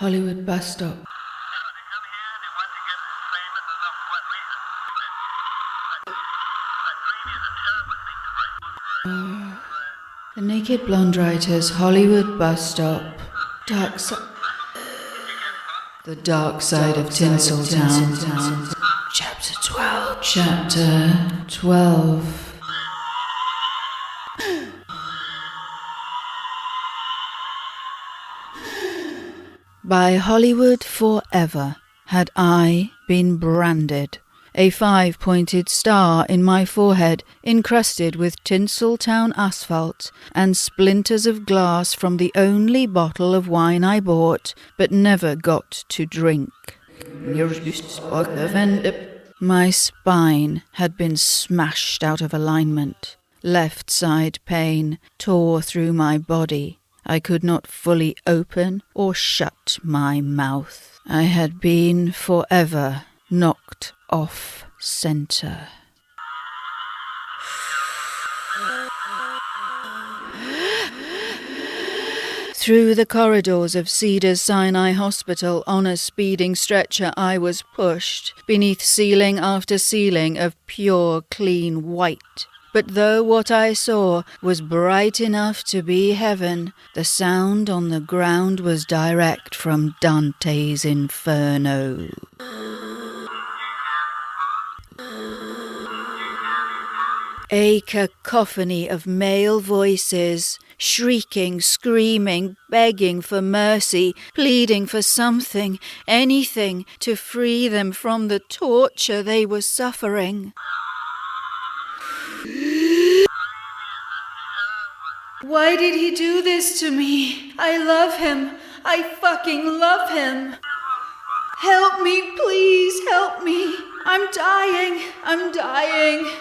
Hollywood bus stop. The Naked Blonde Writers, Hollywood bus stop. The Dark Side of Tinsel Town. Chapter 12. By Hollywood forever had I been branded, a 5-pointed star in my forehead, encrusted with Tinseltown asphalt and splinters of glass from the only bottle of wine I bought, but never got to drink. My spine had been smashed out of alignment. Left side pain tore through my body. I could not fully open or shut my mouth. I had been forever knocked off center. Through the corridors of Cedars-Sinai Hospital on a speeding stretcher I was pushed, beneath ceiling after ceiling of pure, clean white. But though what I saw was bright enough to be heaven, the sound on the ground was direct from Dante's Inferno. A cacophony of male voices, shrieking, screaming, begging for mercy, pleading for something, anything, to free them from the torture they were suffering. Why did he do this to me? I love him. I fucking love him. Help me, please, help me. I'm dying.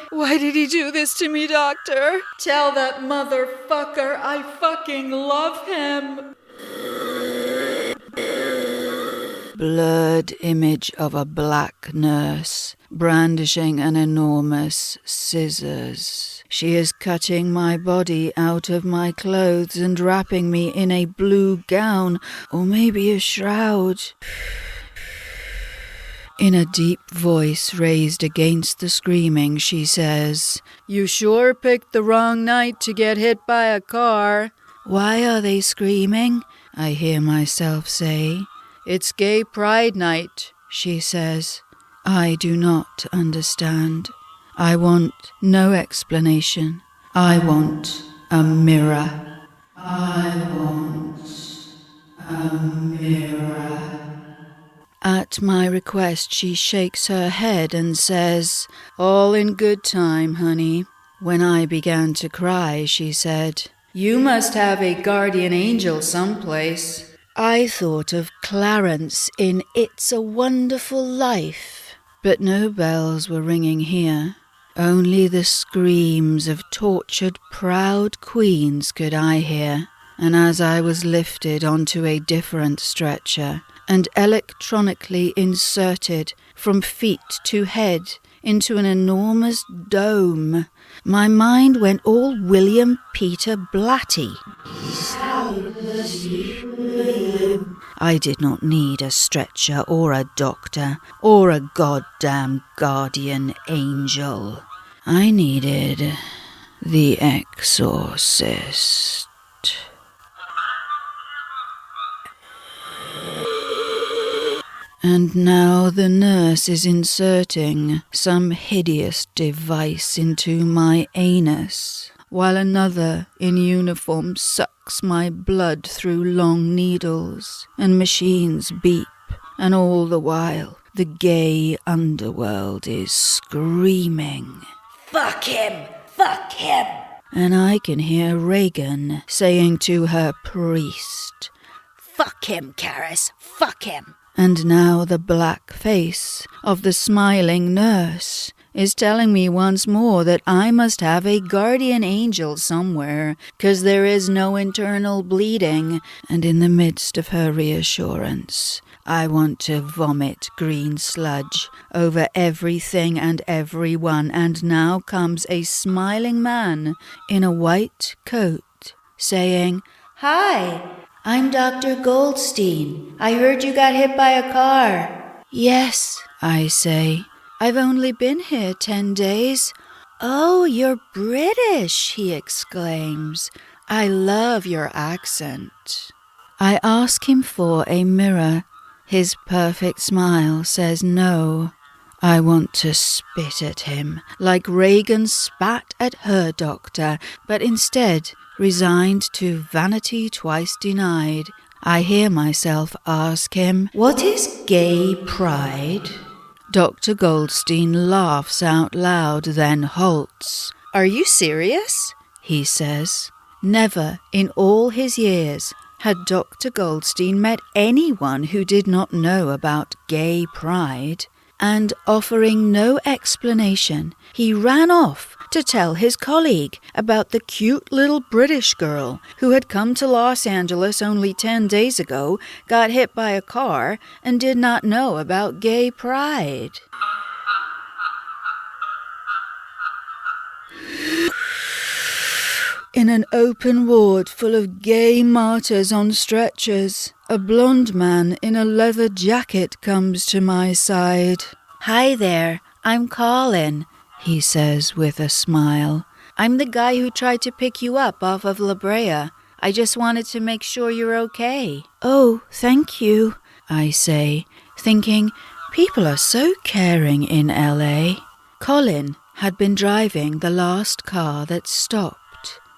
Why did he do this to me, doctor? Tell that motherfucker I fucking love him. Blurred image of a black nurse brandishing an enormous scissors. She is cutting my body out of my clothes and wrapping me in a blue gown, or maybe a shroud. In a deep voice raised against the screaming, she says, "You sure picked the wrong night to get hit by a car." "Why are they screaming?" I hear myself say. "It's Gay Pride Night," she says. I do not understand. I want no explanation. I want a mirror. I want a mirror. At my request, she shakes her head and says, "All in good time, honey." When I began to cry, she said, "You must have a guardian angel someplace." I thought of Clarence in It's a Wonderful Life, but no bells were ringing here. Only the screams of tortured, proud queens could I hear. And as I was lifted onto a different stretcher and electronically inserted from feet to head into an enormous dome, my mind went all William Peter Blatty. I did not need a stretcher or a doctor or a goddamn guardian angel. I needed the exorcist. And now the nurse is inserting some hideous device into my anus, while another in uniform sucks my blood through long needles, and machines beep, and all the while the gay underworld is screaming, "Fuck him! Fuck him!" And I can hear Reagan saying to her priest, "Fuck him, Karis, fuck him!" And now the black face of the smiling nurse is telling me once more that I must have a guardian angel somewhere, 'cause there is no internal bleeding, and in the midst of her reassurance, I want to vomit green sludge over everything and everyone, and now comes a smiling man in a white coat, saying, "Hi, I'm Dr. Goldstein. I heard you got hit by a car. Yes, I say. I've only been here 10 days. Oh, you're British, he exclaims. I love your accent. I ask him for a mirror. His perfect smile says no. I want to spit at him, like Reagan spat at her doctor, but instead, resigned to vanity twice denied, I hear myself ask him, "What is gay pride?" Dr. Goldstein laughs out loud, then halts. "Are you serious?" he says. Never in all his years had Dr. Goldstein met anyone who did not know about gay pride, and offering no explanation, he ran off to tell his colleague about the cute little British girl who had come to Los Angeles only 10 days ago, got hit by a car, and did not know about gay pride. In an open ward full of gay martyrs on stretchers, a blonde man in a leather jacket comes to my side. "Hi there, I'm Colin," he says with a smile. "I'm the guy who tried to pick you up off of La Brea. I just wanted to make sure you're okay." "Oh, thank you," I say, thinking, people are so caring in LA. Colin had been driving the last car that stopped.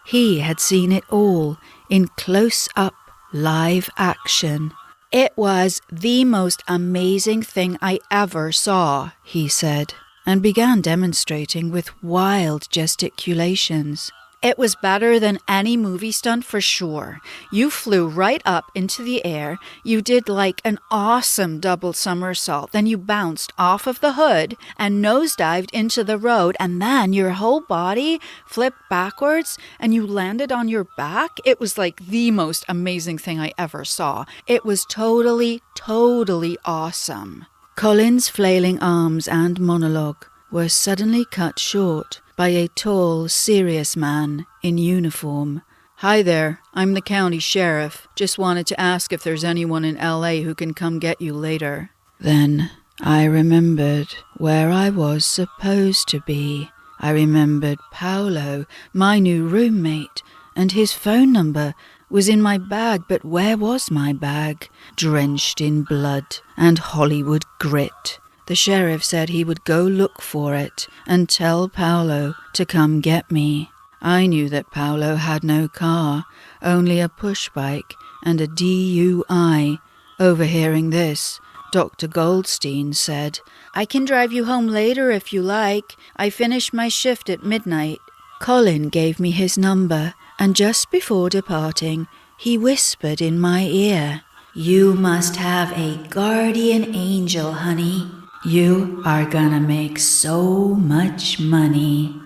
He had seen it all in close-up live action. "It was the most amazing thing I ever saw," he said, and began demonstrating with wild gesticulations. "It was better than any movie stunt for sure. You flew right up into the air, you did like an awesome double somersault, then you bounced off of the hood and nosedived into the road, and then your whole body flipped backwards and you landed on your back. It was like the most amazing thing I ever saw. It was totally, totally awesome." Colin's flailing arms and monologue were suddenly cut short by a tall, serious man in uniform. "Hi there, I'm the county sheriff. Just wanted to ask if there's anyone in LA who can come get you later." Then I remembered where I was supposed to be. I remembered Paolo, my new roommate, and his phone number was in my bag, but where was my bag? Drenched in blood and Hollywood grit. The sheriff said he would go look for it and tell Paolo to come get me. I knew that Paolo had no car, only a push bike and a DUI. Overhearing this, Dr. Goldstein said, "I can drive you home later if you like. I finish my shift at midnight." Colin gave me his number, and just before departing, he whispered in my ear, "You must have a guardian angel, honey. You are gonna make so much money."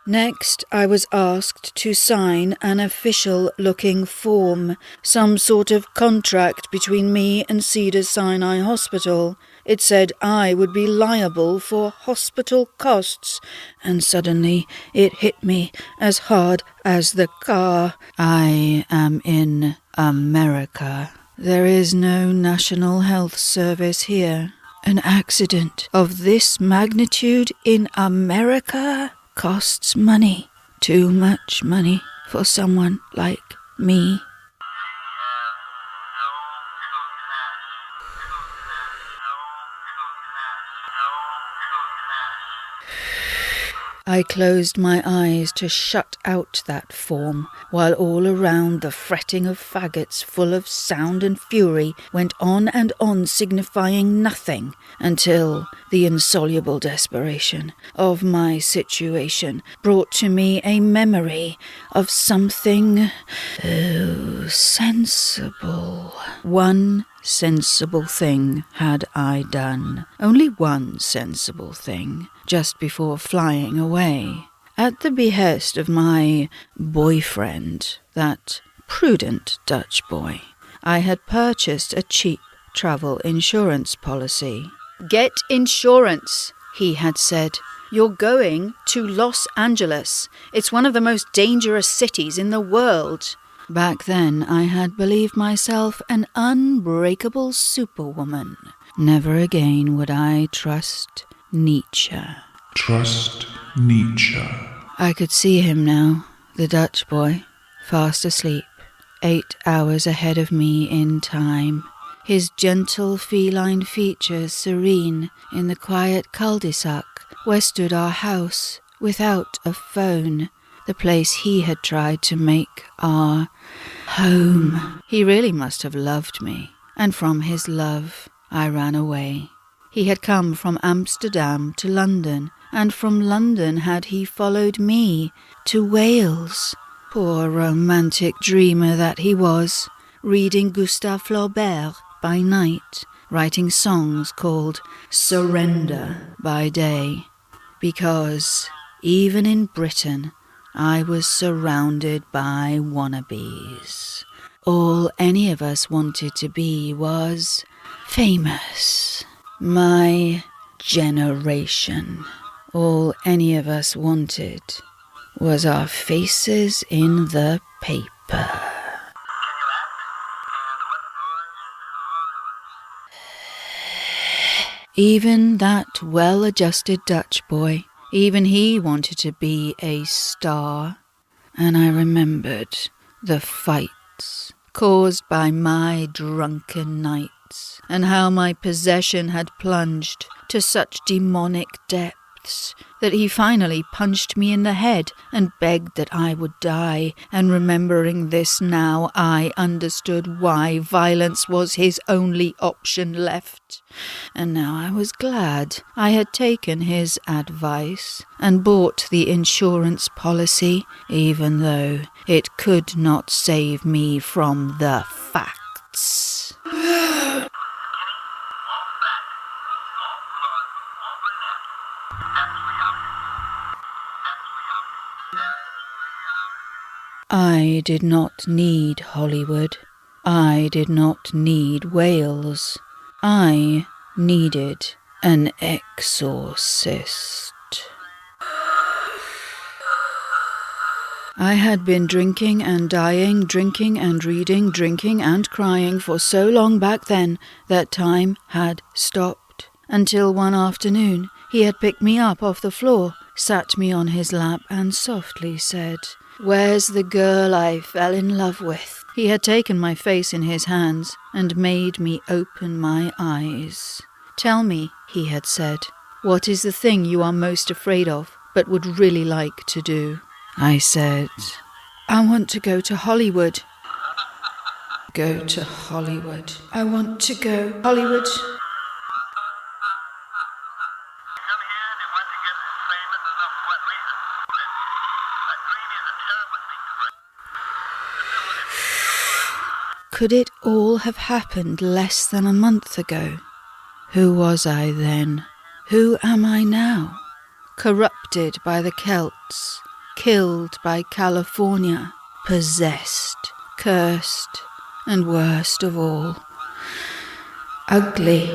Next, I was asked to sign an official-looking form, some sort of contract between me and Cedars-Sinai Hospital. It said I would be liable for hospital costs, and suddenly it hit me as hard as the car. I am in America. There is no National Health Service here. An accident of this magnitude in America costs money. Too much money for someone like me. I closed my eyes to shut out that form, while all around the fretting of faggots full of sound and fury went on and on, signifying nothing, until the insoluble desperation of my situation brought to me a memory of something sensible. One sensible thing had I done, only one sensible thing, just before flying away. At the behest of my boyfriend, that prudent Dutch boy, I had purchased a cheap travel insurance policy. "Get insurance," he had said. You're going to Los Angeles. It's one of the most dangerous cities in the world. Back then, I had believed myself an unbreakable superwoman. Never again would I trust Nietzsche. Trust Nietzsche. I could see him now, the Dutch boy, fast asleep, 8 hours ahead of me in time. His gentle feline features serene in the quiet cul-de-sac where stood our house without a phone, the place he had tried to make our home. He really must have loved me, and from his love I ran away. He had come from Amsterdam to London, and from London had he followed me to Wales. Poor romantic dreamer that he was, reading Gustave Flaubert by night, writing songs called Surrender by day, because even in Britain I was surrounded by wannabes. All any of us wanted to be was famous. My generation. All any of us wanted was our faces in the paper. Even that well-adjusted Dutch boy, even he wanted to be a star. And I remembered the fights caused by my drunken nights, and how my possession had plunged to such demonic depths that he finally punched me in the head and begged that I would die. And remembering this now, I understood why violence was his only option left. And now I was glad I had taken his advice and bought the insurance policy, even though it could not save me from the facts. I did not need Hollywood. I did not need Wales. I needed an exorcist. I had been drinking and dying, drinking and reading, drinking and crying for so long back then that time had stopped. Until one afternoon he had picked me up off the floor, sat me on his lap and softly said, "Where's the girl I fell in love with?" He had taken my face in his hands and made me open my eyes. "Tell me," he had said, "what is the thing you are most afraid of, but would really like to do?" I said, "I want to go to Hollywood." "Go to Hollywood." "I want to go Hollywood." Could it all have happened less than a month ago? Who was I then? Who am I now? Corrupted by the Celts, killed by California, possessed, cursed, and worst of all, ugly.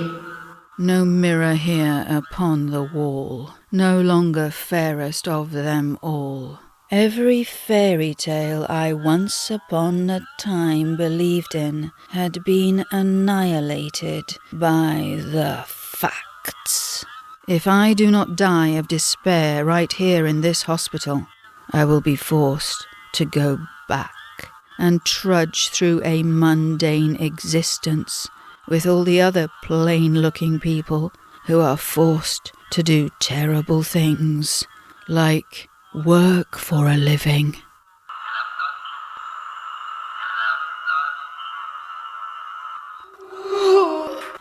No mirror here upon the wall, no longer fairest of them all. Every fairy tale I once upon a time believed in had been annihilated by the facts. If I do not die of despair right here in this hospital, I will be forced to go back and trudge through a mundane existence with all the other plain-looking people who are forced to do terrible things, like work for a living.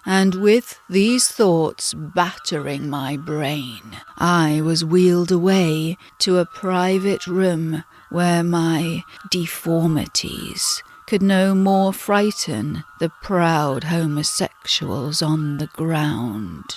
And with these thoughts battering my brain, I was wheeled away to a private room where my deformities could no more frighten the proud homosexuals on the ground.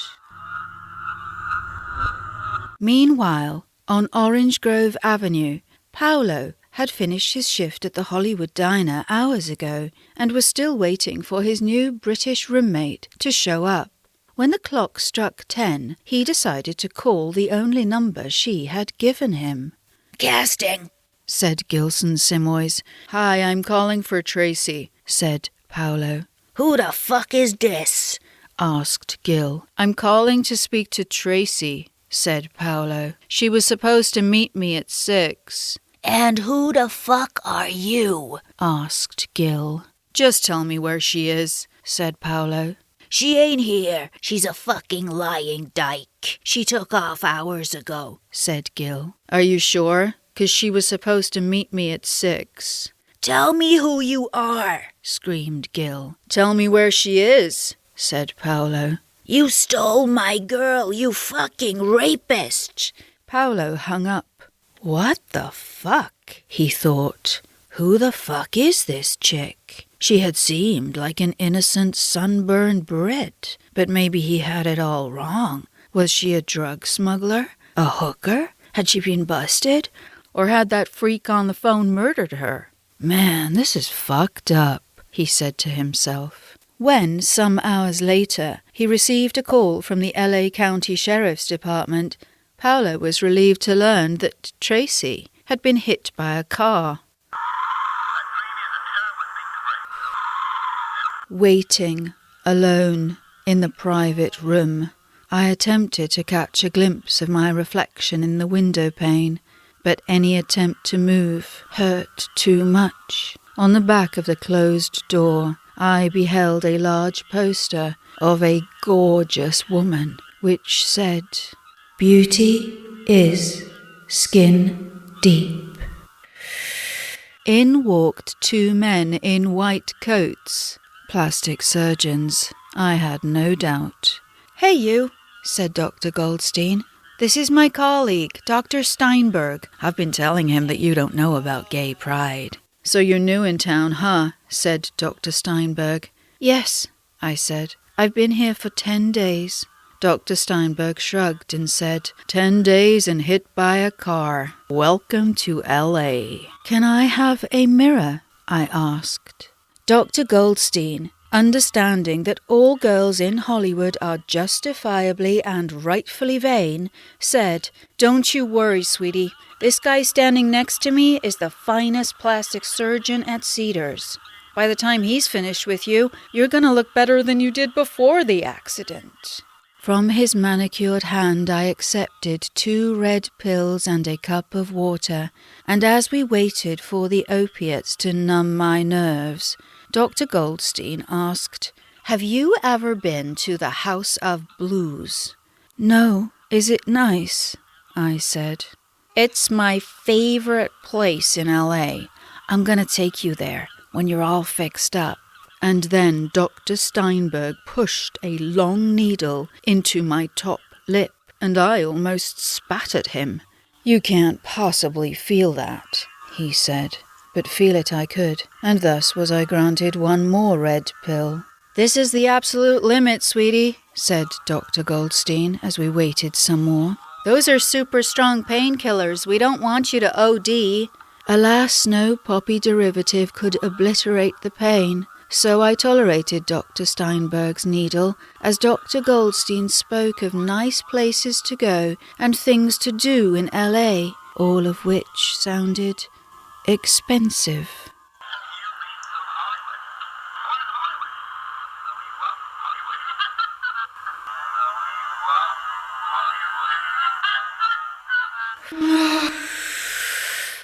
Meanwhile, on Orange Grove Avenue, Paolo had finished his shift at the Hollywood diner hours ago and was still waiting for his new British roommate to show up. When the clock struck 10, he decided to call the only number she had given him. "Casting," said Gilson Simoys. "Hi, I'm calling for Tracy," said Paolo. "Who the fuck is this?" asked Gil. "I'm calling to speak to Tracy," said Paolo. "She was supposed to meet me at 6. "And who the fuck are you?" asked Gil. "Just tell me where she is," said Paolo. "She ain't here. She's a fucking lying dyke. She took off hours ago," said Gil. "Are you sure? 'Cause she was supposed to meet me at 6. "Tell me who you are," screamed Gil. "Tell me where she is," said Paolo. "You stole my girl, you fucking rapist." Paolo hung up. What the fuck, he thought. Who the fuck is this chick? She had seemed like an innocent sunburned Brit, but maybe he had it all wrong. Was she a drug smuggler? A hooker? Had she been busted? Or had that freak on the phone murdered her? Man, this is fucked up, he said to himself. When, some hours later, he received a call from the LA County Sheriff's Department, Paolo was relieved to learn that Tracy had been hit by a car. Waiting, alone, in the private room, I attempted to catch a glimpse of my reflection in the window pane, but any attempt to move hurt too much. On the back of the closed door, I beheld a large poster of a gorgeous woman, which said, "Beauty is skin deep." In walked 2 men in white coats, plastic surgeons, I had no doubt. "Hey you," said Dr. Goldstein. "This is my colleague, Dr. Steinberg. I've been telling him that you don't know about gay pride." "So you're new in town, huh?" said Dr. Steinberg. "Yes," I said. "I've been here for 10 days. Dr. Steinberg shrugged and said, 10 days and hit by a car. Welcome to L.A. "Can I have a mirror?" I asked. Dr. Goldstein, understanding that all girls in Hollywood are justifiably and rightfully vain, said, "Don't you worry, sweetie. This guy standing next to me is the finest plastic surgeon at Cedars. By the time he's finished with you, you're going to look better than you did before the accident." From his manicured hand I accepted 2 red pills and a cup of water, and as we waited for the opiates to numb my nerves, Dr. Goldstein asked, "Have you ever been to the House of Blues?" "No. Is it nice?" I said. "It's my favorite place in L.A. I'm going to take you there when you're all fixed up." And then Dr. Steinberg pushed a long needle into my top lip, and I almost spat at him. "You can't possibly feel that," he said. But feel it I could, and thus was I granted 1 more red pill. "This is the absolute limit, sweetie," said Dr. Goldstein as we waited some more. "Those are super strong painkillers. We don't want you to OD." Alas, no poppy derivative could obliterate the pain. So I tolerated Dr. Steinberg's needle as Dr. Goldstein spoke of nice places to go and things to do in L.A., all of which sounded expensive.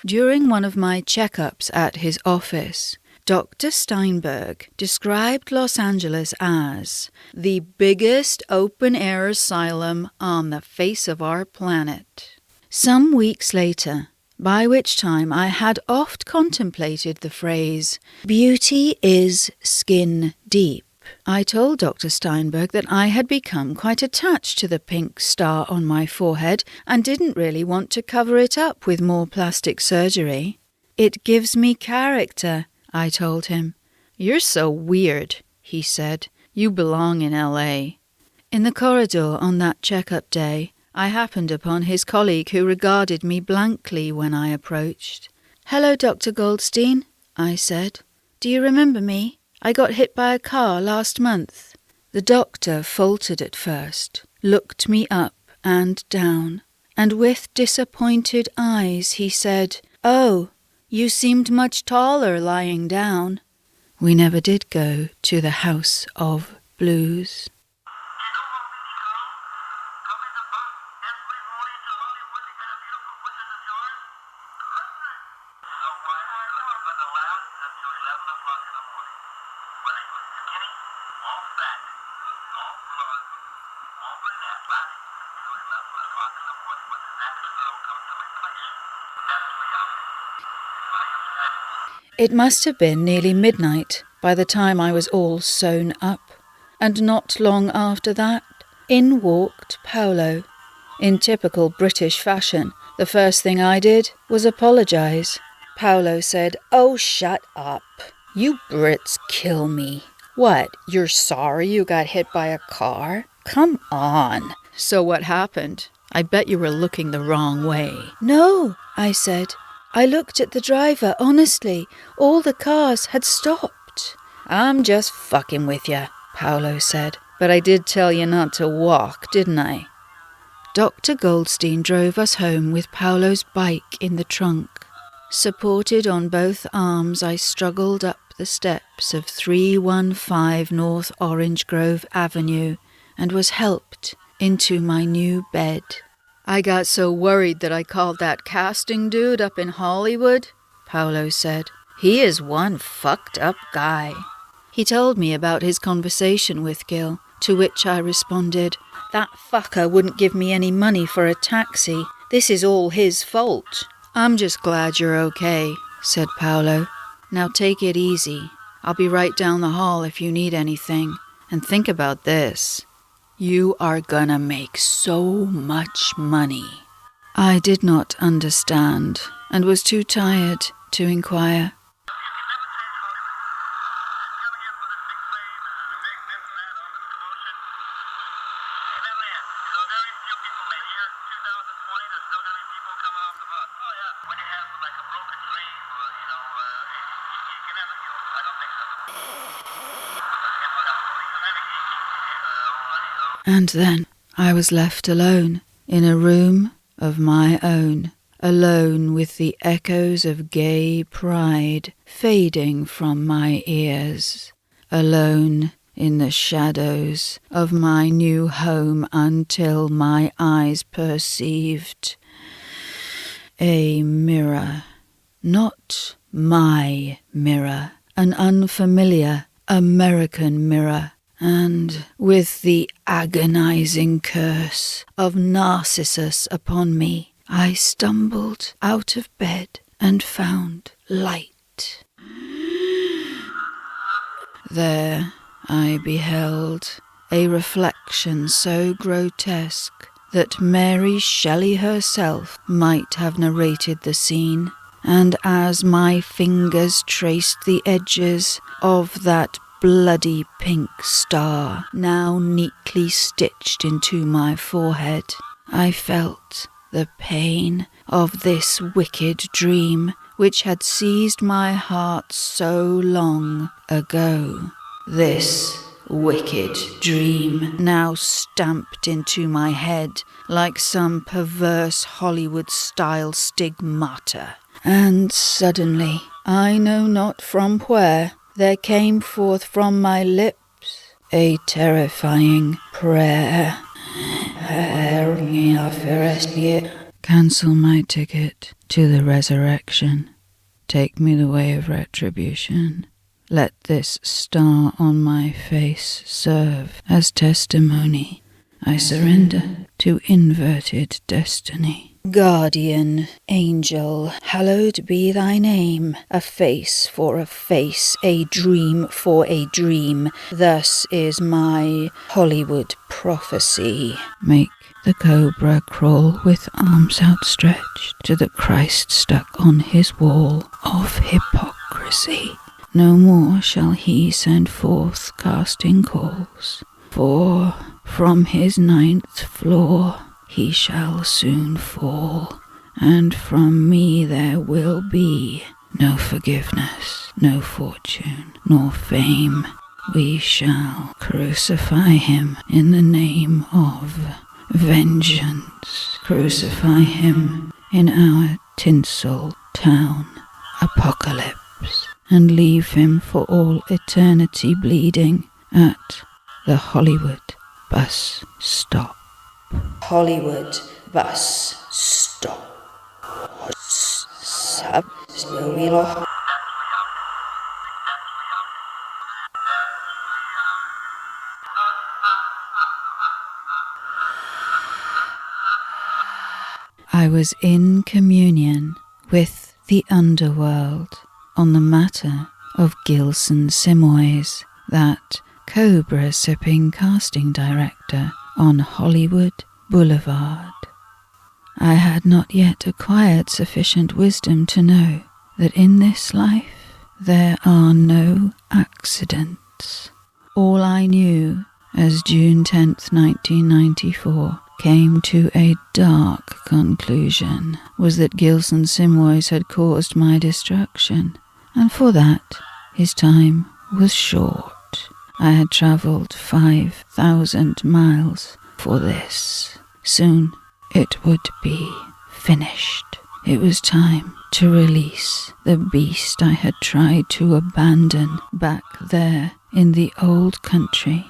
During one of my checkups at his office, Dr. Steinberg described Los Angeles as the biggest open-air asylum on the face of our planet. Some weeks later, by which time I had oft contemplated the phrase, "Beauty is skin deep," I told Dr. Steinberg that I had become quite attached to the pink star on my forehead and didn't really want to cover it up with more plastic surgery. "It gives me character," I told him. "You're so weird," he said. "You belong in L.A." In the corridor on that checkup day, I happened upon his colleague who regarded me blankly when I approached. "Hello, Dr. Goldstein," I said. "Do you remember me? I got hit by a car last month." The doctor faltered at first, looked me up and down, and with disappointed eyes he said, "Oh, you seemed much taller lying down." We never did go to the House of Blues. It must have been nearly midnight by the time I was all sewn up, and not long after that, in walked Paolo. In typical British fashion, the first thing I did was apologise. Paolo said, "Oh, shut up. You Brits kill me. What, you're sorry you got hit by a car? Come on." "So what happened? I bet you were looking the wrong way." "No," I said. "I looked at the driver, honestly. All the cars had stopped." "I'm just fucking with you," Paolo said. "But I did tell you not to walk, didn't I?" Dr. Goldstein drove us home with Paolo's bike in the trunk. Supported on both arms, I struggled up the steps of 315 North Orange Grove Avenue and was helped into my new bed. "I got so worried that I called that casting dude up in Hollywood," Paolo said. "He is one fucked up guy." He told me about his conversation with Gil, to which I responded, "That fucker wouldn't give me any money for a taxi. This is all his fault." "I'm just glad you're okay," said Paolo. "Now take it easy. I'll be right down the hall if you need anything. And think about this. You are gonna make so much money." I did not understand and was too tired to inquire. And then I was left alone, in a room of my own, alone with the echoes of gay pride fading from my ears, alone in the shadows of my new home until my eyes perceived a mirror, not my mirror, an unfamiliar American mirror. And with the agonizing curse of Narcissus upon me, I stumbled out of bed and found light. There I beheld a reflection so grotesque that Mary Shelley herself might have narrated the scene, and as my fingers traced the edges of that bloody pink star now neatly stitched into my forehead, I felt the pain of this wicked dream which had seized my heart so long ago. This wicked dream now stamped into my head like some perverse Hollywood-style stigmata. And suddenly, I know not from where, there came forth from my lips a terrifying prayer. Cancel my ticket to the resurrection. Take me the way of retribution. Let this star on my face serve as testimony. I surrender to inverted destiny. Guardian angel, hallowed be thy name. A face for a face, a dream for a dream. Thus is my Hollywood prophecy. Make the cobra crawl with arms outstretched to the Christ stuck on his wall of hypocrisy. No more shall he send forth casting calls, for from his 9th floor he shall soon fall, and from me there will be no forgiveness, no fortune, nor fame. We shall crucify him in the name of vengeance. Crucify him in our Tinsel town apocalypse, and leave him for all eternity bleeding at the Hollywood bus stop. Hollywood bus stop. I was in communion with the underworld on the matter of Gilson Simoys, that cobra-sipping casting director on Hollywood Boulevard. I had not yet acquired sufficient wisdom to know that in this life there are no accidents. All I knew as June 10th, 1994, came to a dark conclusion was that Gilson Simoys had caused my destruction, and for that his time was short. I had travelled 5,000 miles for this. Soon it would be finished. It was time to release the beast I had tried to abandon back there in the old country.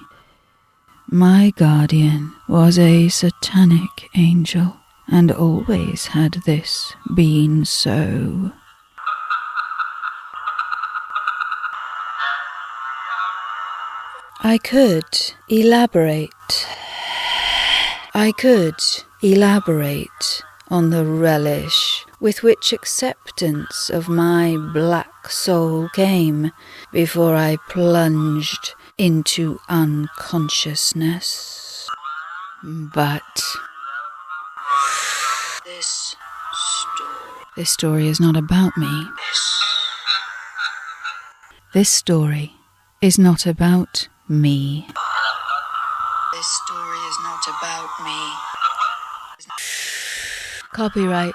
My guardian was a satanic angel, and always had this been so. I could elaborate on the relish with which acceptance of my black soul came before I plunged into unconsciousness. But this story is not about me. This story is not about me. This story is not about me. Copyright.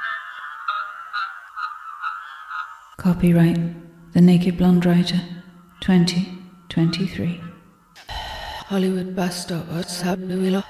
The Naked Blonde Writer, 2023. Hollywood Bus Stop. What's up, Willow?